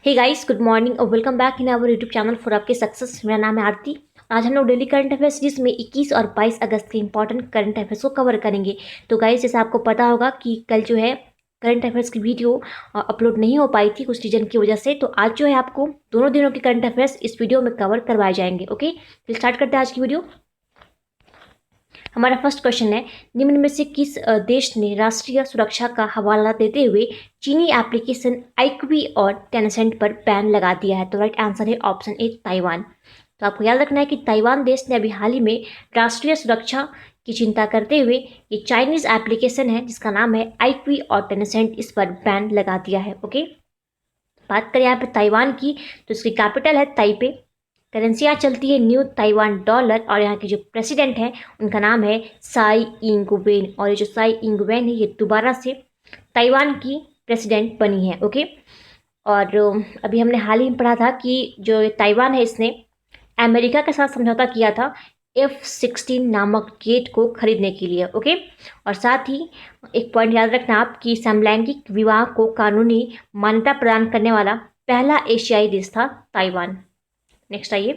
हे guys, good morning और welcome back in our YouTube channel for आपके success. मेरा नाम है आरती। आज हम लोग डेली करंट अफेयर सीरीज में 21 और 22 अगस्त के इंपॉर्टेंट करंट अफेयर्स को कवर करेंगे। तो गाइस, जैसे आपको पता होगा कि कल जो है करंट अफेयर्स की वीडियो अपलोड नहीं हो पाई थी कुछ रीजन की वजह से। तो आज जो है आपको दोनों दिनों के करंट अफेयर्स इस वीडियो में कवर करवाए जाएंगे। ओके, तो स्टार्ट करते हैं आज की वीडियो। हमारा फर्स्ट क्वेश्चन है, निम्न में से किस देश ने राष्ट्रीय सुरक्षा का हवाला देते हुए चीनी एप्लीकेशन आइक्वी और टेंसेंट पर बैन लगा दिया है? तो राइट आंसर है ऑप्शन ए, ताइवान। तो आपको याद रखना है कि ताइवान देश ने अभी हाल ही में राष्ट्रीय सुरक्षा की चिंता करते हुए ये चाइनीज एप्लीकेशन है जिसका नाम है आइक्वी और टेंसेंट, इस पर बैन लगा दिया है। ओके, बात करें यहाँ पे ताइवान की, तो इसकी कैपिटल है ताइपे। करेंसी यहाँ चलती है न्यू ताइवान डॉलर और यहाँ के जो प्रेसिडेंट हैं उनका नाम है साई इंग वेन। और ये जो साई इंग वेन है ये दोबारा से ताइवान की प्रेसिडेंट बनी है। ओके, और अभी हमने हाल ही में पढ़ा था कि जो ताइवान है इसने अमेरिका के साथ समझौता किया था F-16 नामक जेट को खरीदने के लिए। ओके, और साथ ही एक पॉइंट याद रखना आप कि समलैंगिक विवाह को कानूनी मान्यता प्रदान करने वाला पहला एशियाई देश था ताइवान। नेक्स्ट आइए,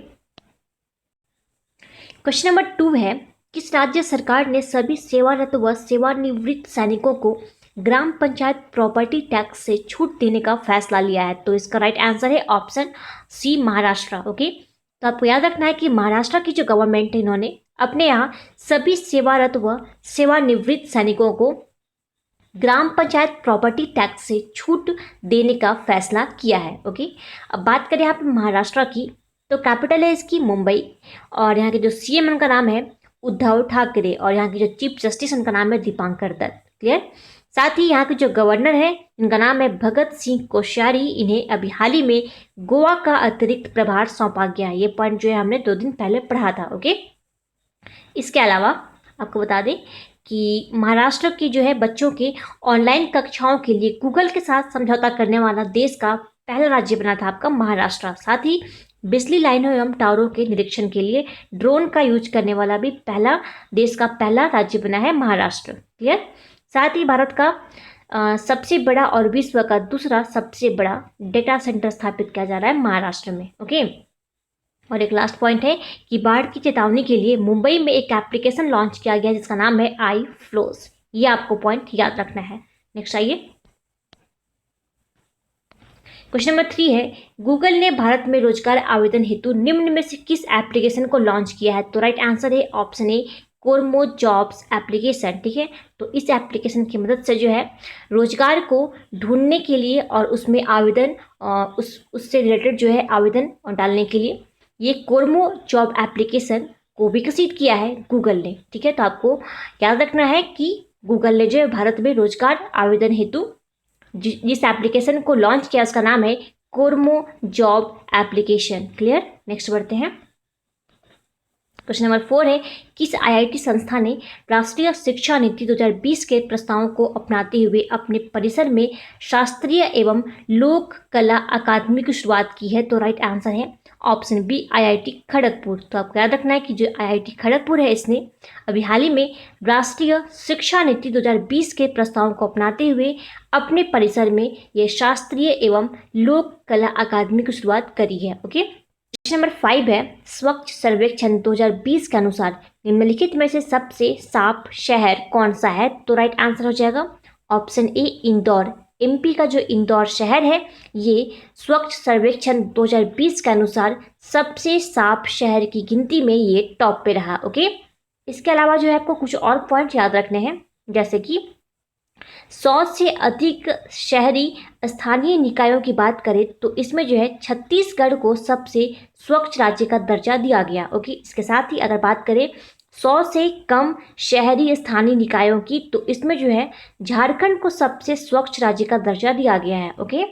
क्वेश्चन नंबर 2 है, किस राज्य सरकार ने सभी सेवारत व सेवानिवृत्त सैनिकों को ग्राम पंचायत प्रॉपर्टी टैक्स से छूट देने का फैसला लिया है? तो इसका राइट आंसर है ऑप्शन सी, महाराष्ट्र। ओके, तो आपको याद रखना है कि महाराष्ट्र की जो गवर्नमेंट है इन्होंने अपने यहाँ सभी सेवारत व सेवानिवृत्त सैनिकों को ग्राम पंचायत प्रॉपर्टी टैक्स से छूट देने का फैसला किया है। ओके, अब बात करें यहाँ पे महाराष्ट्र की, तो कैपिटल है इसकी मुंबई और यहाँ के जो सीएम उनका नाम है उद्धव ठाकरे और यहाँ के जो चीफ जस्टिस उनका नाम है दीपांकर दत्त। क्लियर, साथ ही यहाँ के जो गवर्नर है इनका नाम है भगत सिंह कोश्यारी। इन्हें अभी हाल ही में गोवा का अतिरिक्त प्रभार सौंपा गया। ये पॉइंट जो है हमने 2 दिन पहले पढ़ा था। ओके, इसके अलावा आपको बता दें कि महाराष्ट्र की जो है बच्चों के ऑनलाइन कक्षाओं के लिए गूगल के साथ समझौता करने वाला देश का पहला राज्य बना था आपका महाराष्ट्र। साथ ही बिजली लाइनों एवं टावरों के निरीक्षण के लिए ड्रोन का यूज करने वाला भी देश का पहला राज्य बना है महाराष्ट्र। क्लियर, साथ ही भारत का सबसे बड़ा और विश्व का दूसरा सबसे बड़ा डेटा सेंटर स्थापित किया जा रहा है महाराष्ट्र में। ओके, और एक लास्ट पॉइंट है कि बाढ़ की चेतावनी के लिए मुंबई में एक एप्लीकेशन लॉन्च किया गया जिसका नाम है आई फ्लोस। ये आपको पॉइंट याद रखना है। नेक्स्ट आइए, क्वेश्चन नंबर 3 है, गूगल ने भारत में रोजगार आवेदन हेतु निम्न में से किस एप्लीकेशन को लॉन्च किया है? तो राइट आंसर है ऑप्शन ए, कोरमो जॉब्स एप्लीकेशन। ठीक है, तो इस एप्लीकेशन की मदद से जो है रोजगार को ढूंढने के लिए और उसमें आवेदन उससे रिलेटेड जो है आवेदन डालने के लिए ये कोरमो जॉब एप्लीकेशन को विकसित किया है गूगल ने। ठीक है, तो आपको याद रखना है कि गूगल ने जो है भारत में रोजगार आवेदन हेतु जिस एप्लीकेशन को लॉन्च किया उसका नाम है कोरमो जॉब एप्लीकेशन। क्लियर, नेक्स्ट बढ़ते हैं। क्वेश्चन नंबर 4 है, किस आईआईटी संस्था ने राष्ट्रीय शिक्षा नीति 2020 के प्रस्तावों को अपनाते हुए अपने परिसर में शास्त्रीय एवं लोक कला अकादमी की शुरुआत की है? तो राइट आंसर है ऑप्शन बी, आईआईटी खड़गपुर। तो आपको याद रखना है कि जो आईआईटी खड़गपुर है इसने अभी हाल ही में राष्ट्रीय शिक्षा नीति 2020 के प्रस्तावों को अपनाते हुए अपने परिसर में ये शास्त्रीय एवं लोक कला अकादमी की शुरुआत करी है। ओके, क्वेश्चन नंबर 5 है, स्वच्छ सर्वेक्षण 2020 के अनुसार निम्नलिखित में से सबसे साफ शहर कौन सा है? तो राइट आंसर हो जाएगा ऑप्शन ए, इंदौर। एमपी का जो इंदौर शहर है ये स्वच्छ सर्वेक्षण 2020 के अनुसार सबसे साफ शहर की गिनती में ये टॉप पे रहा। ओके, इसके अलावा जो है आपको कुछ और पॉइंट याद रखने हैं, जैसे कि 100 से अधिक शहरी स्थानीय निकायों की बात करें तो इसमें जो है छत्तीसगढ़ को सबसे स्वच्छ राज्य का दर्जा दिया गया। ओके, इसके साथ ही अगर बात करें 100 से कम शहरी स्थानीय निकायों की तो इसमें जो है झारखंड को सबसे स्वच्छ राज्य का दर्जा दिया गया है। ओके,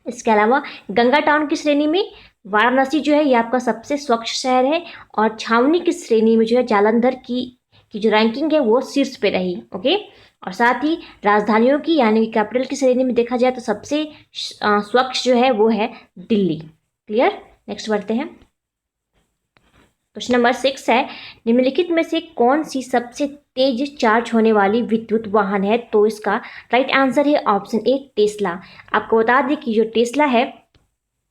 इसके अलावा गंगा टाउन की श्रेणी में वाराणसी जो है ये आपका सबसे स्वच्छ शहर है और छावनी की श्रेणी में जो है जालंधर की जो रैंकिंग है वो शीर्ष पे रही। ओके, और साथ ही राजधानियों की यानी कि कैपिटल की श्रेणी में देखा जाए तो सबसे स्वच्छ जो है वो है दिल्ली। क्लियर, नेक्स्ट बढ़ते हैं। क्वेश्चन नंबर 6 है, निम्नलिखित में से कौन सी सबसे तेज चार्ज होने वाली विद्युत वाहन है? तो इसका राइट आंसर है ऑप्शन ए, टेस्ला। आपको बता दें कि जो टेस्ला है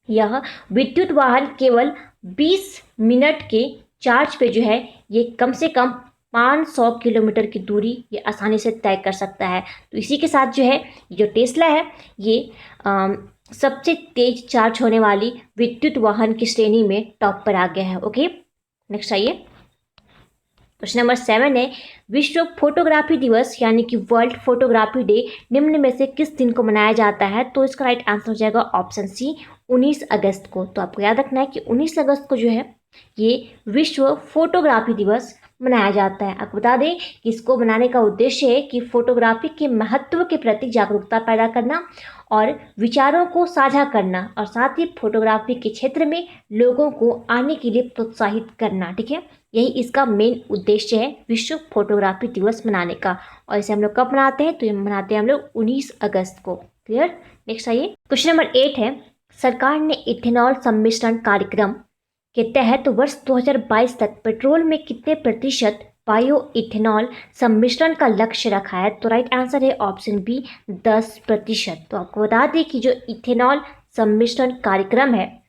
यह विद्युत वाहन केवल 20 मिनट के चार्ज पे जो है ये कम से कम 500 किलोमीटर की दूरी ये आसानी से तय कर सकता है। तो इसी के साथ जो है जो टेस्ला है ये सबसे तेज चार्ज होने वाली विद्युत वाहन की श्रेणी में टॉप पर आ गया है। ओके, नेक्स्ट आइए। क्वेश्चन नंबर 7 है, विश्व फोटोग्राफी दिवस यानी कि वर्ल्ड फोटोग्राफी डे निम्न में से किस दिन को मनाया जाता है? तो इसका राइट आंसर हो जाएगा ऑप्शन सी, 19 अगस्त को। तो आपको याद रखना है कि 19 अगस्त को जो है ये विश्व फोटोग्राफी दिवस मनाया जाता है। आपको बता दें कि इसको मनाने का उद्देश्य है कि फोटोग्राफी के महत्व के प्रति जागरूकता पैदा करना और विचारों को साझा करना और साथ ही फोटोग्राफी के क्षेत्र में लोगों को आने के लिए प्रोत्साहित करना। ठीक है, यही इसका मेन उद्देश्य है विश्व फोटोग्राफी दिवस मनाने का। और इसे हम लोग कब मनाते हैं? तो ये मनाते हैं हम लोग 19 अगस्त को। क्लियर? नेक्स्ट आइए। क्वेश्चन नंबर 8 है, सरकार ने इथेनॉल सम्मिश्रण कार्यक्रम के तहत वर्ष 2022 तक पेट्रोल में कितने प्रतिशत बायो इथेनॉल सम्मिश्रण का लक्ष्य रखा है? तो राइट आंसर है ऑप्शन बी, 10%। तो आपको बता दें कि जो इथेनॉल सम्मिश्रण कार्यक्रम है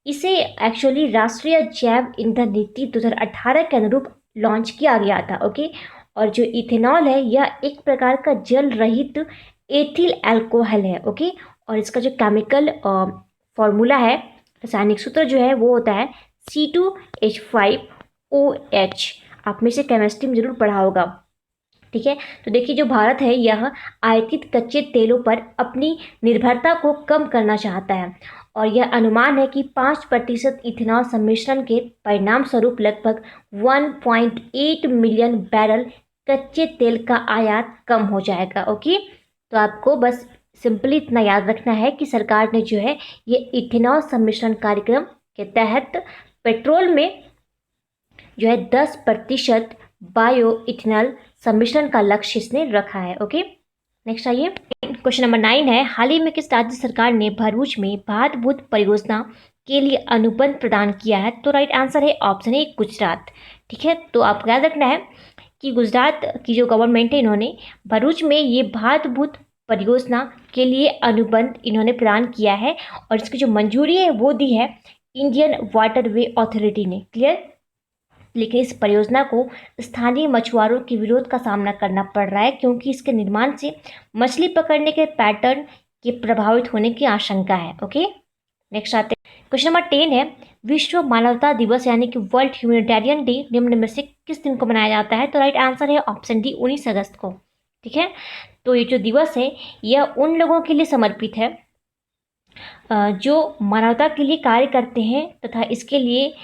इसे एक्चुअली राष्ट्रीय जैव ईंधन नीति 2018 के अनुरूप लॉन्च किया गया था। ओके, और जो इथेनॉल है यह एक प्रकार का जल रहित एथिल अल्कोहल है। ओके, और इसका जो केमिकल फॉर्मूला है, रासायनिक सूत्र जो है वो होता है C2H5OH। आप में से केमिस्ट्री में जरूर पढ़ा होगा। ठीक है, तो देखिए जो भारत है यह आयातित कच्चे तेलों पर अपनी निर्भरता को कम करना चाहता है और यह अनुमान है कि 5% इथेनॉल सम्मिश्रण के परिणाम स्वरूप लगभग 1.8 मिलियन बैरल कच्चे तेल का आयात कम हो जाएगा। ओके, तो आपको बस सिंपली इतना याद रखना है कि सरकार ने जो है ये इथेनॉल सम्मिश्रण कार्यक्रम के तहत पेट्रोल में जो है 10% बायो इथेनॉल सम्मिश्रण का लक्ष्य इसने रखा है। ओके, नेक्स्ट आइए। क्वेश्चन नंबर 9 है, हाल ही में किस राज्य सरकार ने भरूच में भात-भूत परियोजना के लिए अनुबंध प्रदान किया है? तो राइट आंसर है ऑप्शन ए, गुजरात। ठीक है, तो आपको याद रखना है कि गुजरात की जो गवर्नमेंट है इन्होंने भरूच में ये भात-भूत परियोजना के लिए अनुबंध इन्होंने प्रदान किया है और इसकी जो मंजूरी है वो दी है इंडियन वाटरवे अथॉरिटी ने। क्लियर? लेकिन इस परियोजना को स्थानीय मछुआरों के विरोध का सामना करना पड़ रहा है क्योंकि इसके निर्माण से मछली पकड़ने के पैटर्न के प्रभावित होने की आशंका है। ओके, नेक्स्ट आते हैं। क्वेश्चन नंबर 10 है, विश्व मानवता दिवस यानी कि वर्ल्ड ह्यूमैनिटेरियन डे निम्न में से किस दिन को मनाया जाता है? तो राइट आंसर है ऑप्शन डी, 19 अगस्त को। ठीक है, तो ये जो दिवस है यह उन लोगों के लिए समर्पित है जो मानवता के लिए कार्य करते हैं तथा इसके लिए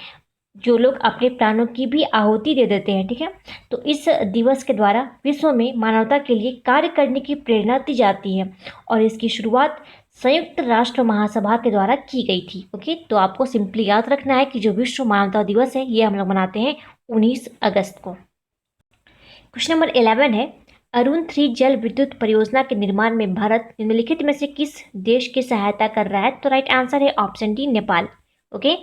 जो लोग अपने प्राणों की भी आहुति दे देते हैं। ठीक है, तो इस दिवस के द्वारा विश्व में मानवता के लिए कार्य करने की प्रेरणा दी जाती है और इसकी शुरुआत संयुक्त राष्ट्र महासभा के द्वारा की गई थी। ओके, तो आपको सिंपली याद रखना है कि जो विश्व मानवता दिवस है ये हम लोग मनाते हैं 19 अगस्त को। क्वेश्चन नंबर 11 है, अरुण 3 जल विद्युत परियोजना के निर्माण में भारत निम्नलिखित में से किस देश की सहायता कर रहा है? तो राइट आंसर है ऑप्शन डी, नेपाल। ओके,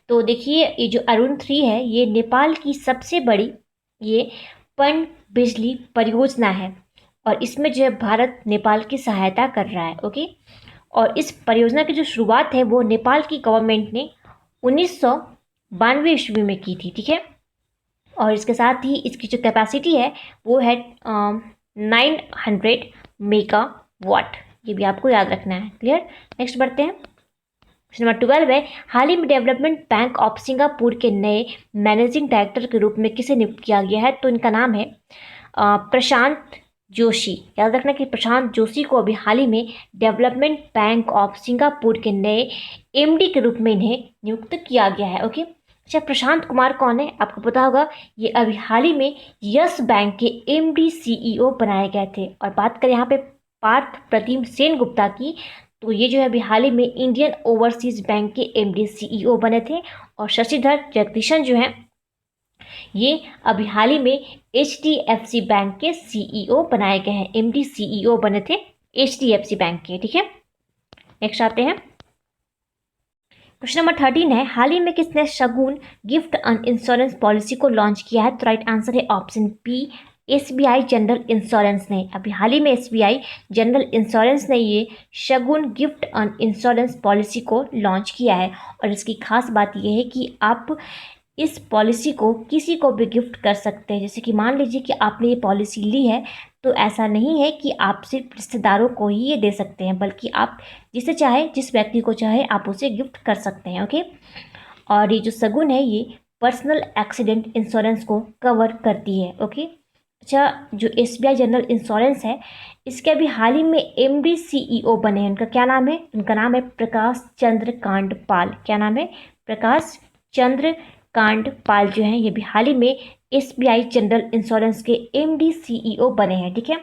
तो देखिए ये जो अरुण 3 है ये नेपाल की सबसे बड़ी ये पन बिजली परियोजना है और इसमें जो है भारत नेपाल की सहायता कर रहा है। ओके, और इस परियोजना की जो शुरुआत है वो नेपाल की गवर्नमेंट ने 1992 ईस्वी में की थी। ठीक है, और इसके साथ ही इसकी जो कैपेसिटी है वो है 900 मेगावाट। ये भी आपको याद रखना है। क्लियर? नेक्स्ट बढ़ते हैं। क्वेश्चन नंबर 12 है, हाल ही में डेवलपमेंट बैंक ऑफ सिंगापुर के नए मैनेजिंग डायरेक्टर के रूप में किसे नियुक्त किया गया है? तो इनका नाम है प्रशांत जोशी। याद रखना कि प्रशांत जोशी को अभी हाल ही में डेवलपमेंट बैंक ऑफ सिंगापुर के नए एमडी के रूप में इन्हें नियुक्त किया गया है। ओके, अच्छा प्रशांत कुमार कौन है? आपको पता होगा ये अभी हाल ही में यस बैंक के एमडी सीईओ बनाए गए थे। और बात करें यहाँ पे पार्थ प्रतिम सेन गुप्ता की, तो ये जो है अभी हाल ही में इंडियन ओवरसीज बैंक के एमडी सीईओ बने थे और शशिधर जगदीशन जो हैं ये अभी हाल ही में एचडीएफसी बैंक के सीईओ बनाए गए हैं। एमडी सीईओ बने थे एचडीएफसी बैंक के। ठीक है, नेक्स्ट आते हैं। क्वेश्चन नंबर 13 है, हाल ही में किसने Shagun gift and insurance policy को लॉन्च किया है? तो राइट आंसर है option B, SBI general insurance ने, अभी हाल ही में एसबीआई जनरल इंश्योरेंस ने ये शगुन गिफ्ट एंड इंश्योरेंस पॉलिसी को लॉन्च किया है। और इसकी खास बात यह है कि आप इस पॉलिसी को किसी को भी गिफ्ट कर सकते हैं। जैसे कि मान लीजिए कि आपने ये पॉलिसी ली है, तो ऐसा नहीं है कि आप सिर्फ रिश्तेदारों को ही ये दे सकते हैं, बल्कि आप जिसे चाहे, जिस व्यक्ति को चाहे आप उसे गिफ्ट कर सकते हैं। ओके, और ये जो शगुन है ये पर्सनल एक्सीडेंट इंश्योरेंस को कवर करती है। ओके, अच्छा, जो एसबीआई जनरल इंश्योरेंस है, इसके अभी हाल ही में एमडी सीईओ बने हैं। उनका क्या नाम है? उनका नाम है प्रकाश चंद्र कांडपाल। क्या नाम है? प्रकाश चंद्र कांडपाल जो हैं ये भी हाल ही में एसबीआई जनरल इंश्योरेंस के एमडी सीईओ बने हैं। ठीक है।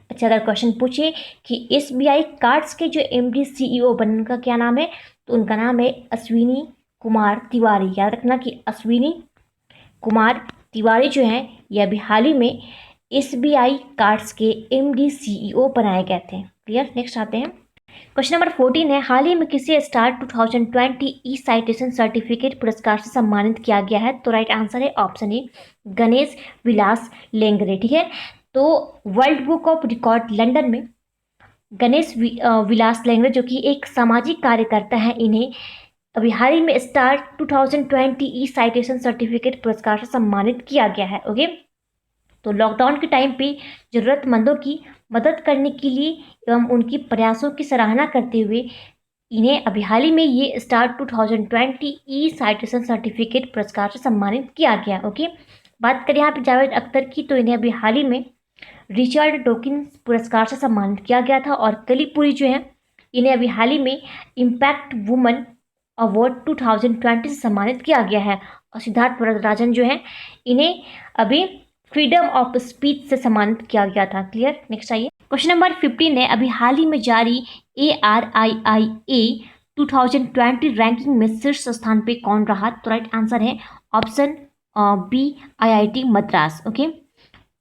अच्छा, अगर क्वेश्चन पूछे कि एसबीआई कार्ड्स के जो एमडी सीईओ बने उनका क्या नाम है, तो उनका नाम है अश्विनी कुमार तिवारी। याद रखना कि अश्विनी कुमार तिवारी जो हैं ये अभी हाल ही में एसबीआई कार्ड्स के एमडी सीईओ बनाए गए थे। क्लियर। नेक्स्ट आते हैं, क्वेश्चन नंबर 14 है, हाल ही में किसे स्टार 2020 ई साइटेशन सर्टिफिकेट पुरस्कार से सम्मानित किया गया है? तो राइट आंसर है ऑप्शन ए, गणेश विलास लेंगरे। ठीक है। तो world book of record London में गणेश विलास लेंगरे जो कि एक सामाजिक कार्यकर्ता है, इन्हें अभी हाल ही में स्टार 2020 ई साइटेशन सर्टिफिकेट पुरस्कार से सम्मानित किया गया है। ओके, तो लॉकडाउन के टाइम पे ज़रूरतमंदों की मदद करने के लिए एवं उनकी प्रयासों की सराहना करते हुए इन्हें अभी हाल ही में ये स्टार 2020 ई साइटेशन सर्टिफिकेट पुरस्कार से सम्मानित किया गया। ओके, बात करें यहाँ पे जावेद अख्तर की, तो इन्हें अभी हाल ही में रिचर्ड डॉकिंस पुरस्कार से सम्मानित किया गया था। और कलीपुरी जो है इन्हें अभी हाल ही में इम्पैक्ट वुमन अवार्ड 2020 से सम्मानित किया गया है। और सिद्धार्थ वरदराजन जो है इन्हें अभी फ्रीडम ऑफ स्पीच से सम्मानित किया गया था। क्लियर। नेक्स्ट आइए, क्वेश्चन नंबर 15 है, अभी हाल ही में जारी ARIIA 2020 रैंकिंग में शीर्ष स्थान पे कौन रहा? तो राइट आंसर है option B, IIT Madras. Okay,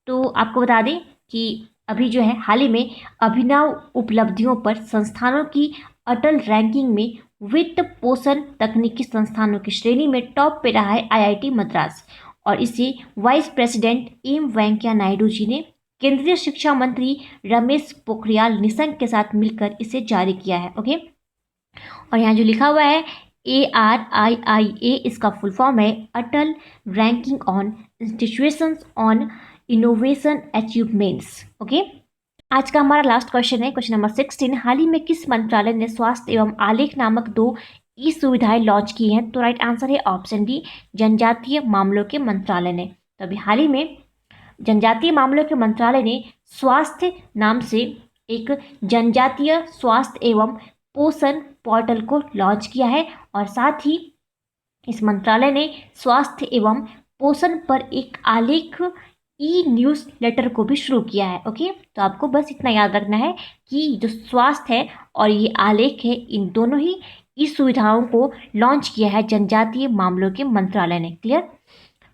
तो आपको बता दें कि अभी जो है हाल ही में अभिनव उपलब्धियों पर संस्थानों की अटल रैंकिंग में वित्त पोषण तकनीकी संस्थानों की श्रेणी में टॉप पे रहा है IIT मद्रास। और इसे vice president M Venkaiah Naidu ji ने केंद्रीय शिक्षा मंत्री रमेश पोखरियाल निशंक के साथ मिलकर इसे जारी किया है। ओके, और यहाँ जो लिखा हुआ है ARIIA, इसका फुल फॉर्म है Atal ranking on institutions on innovation achievements. Okay, आज का हमारा लास्ट क्वेश्चन है, क्वेश्चन नंबर 16, हाल ही में किस मंत्रालय ने स्वास्थ्य एवं आलेख नामक 2 ई सुविधाएं लॉन्च की हैं? तो राइट आंसर है ऑप्शन डी, जनजातीय मामलों के मंत्रालय ने। तो अभी हाल ही में जनजातीय मामलों के मंत्रालय ने स्वास्थ्य नाम से एक जनजातीय स्वास्थ्य एवं पोषण पोर्टल को लॉन्च किया है। और साथ ही इस मंत्रालय ने स्वास्थ्य एवं पोषण पर एक आलेख ई न्यूज़ लेटर को भी शुरू किया है। ओके, तो आपको बस इतना याद रखना है कि जो स्वास्थ्य है और ये आलेख है, इन दोनों ही इस सुविधाओं को लॉन्च किया है जनजातीय मामलों के मंत्रालय ने। क्लियर।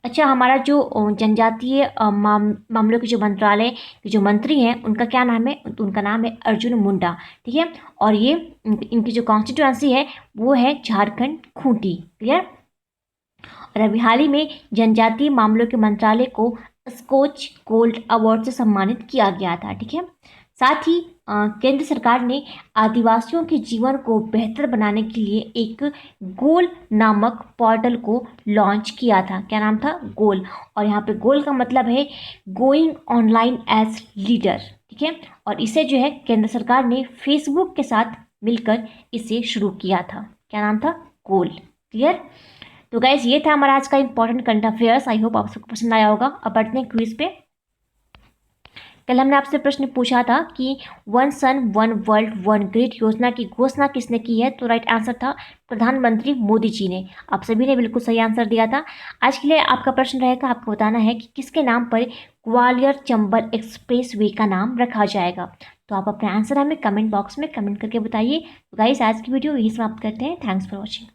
अच्छा, हमारा जो जनजातीय मामलों के जो मंत्रालय के जो मंत्री हैं उनका क्या नाम है? तो उनका नाम है अर्जुन मुंडा। ठीक है, और ये इनकी जो कॉन्स्टिट्यूएंसी है वो है झारखंड खूंटी। क्लियर। और अभी हाल ही में जनजातीय मामलों के मंत्रालय को स्कोच गोल्ड अवार्ड से सम्मानित किया गया था। ठीक है, साथ ही केंद्र सरकार ने आदिवासियों के जीवन को बेहतर बनाने के लिए एक गोल नामक पोर्टल को लॉन्च किया था। क्या नाम था? गोल। और यहाँ पे गोल का मतलब है गोइंग ऑनलाइन एज लीडर। ठीक है, और इसे जो है केंद्र सरकार ने फेसबुक के साथ मिलकर इसे शुरू किया था। क्या नाम था? गोल। क्लियर। तो गाइज ये था हमारा आज का important current affairs. I hope आप सबको पसंद आया होगा। अब बढ़ते हैं क्विज पे। कल हमने आपसे प्रश्न पूछा था कि one sun one world one grid योजना की घोषणा किसने की है? तो राइट आंसर था प्रधानमंत्री मोदी जी ने। आप सभी ने बिल्कुल सही आंसर दिया था। आज के लिए आपका प्रश्न रहेगा, आपको बताना है कि किसके नाम पर ग्वालियर चंबल एक्सप्रेस वे का नाम रखा जाएगा। तो आप अपने आंसर हमें कमेंट बॉक्स में कमेंट करके बताइए। तो गाइस आज की वीडियो यही समाप्त करते हैं। Thanks for watching.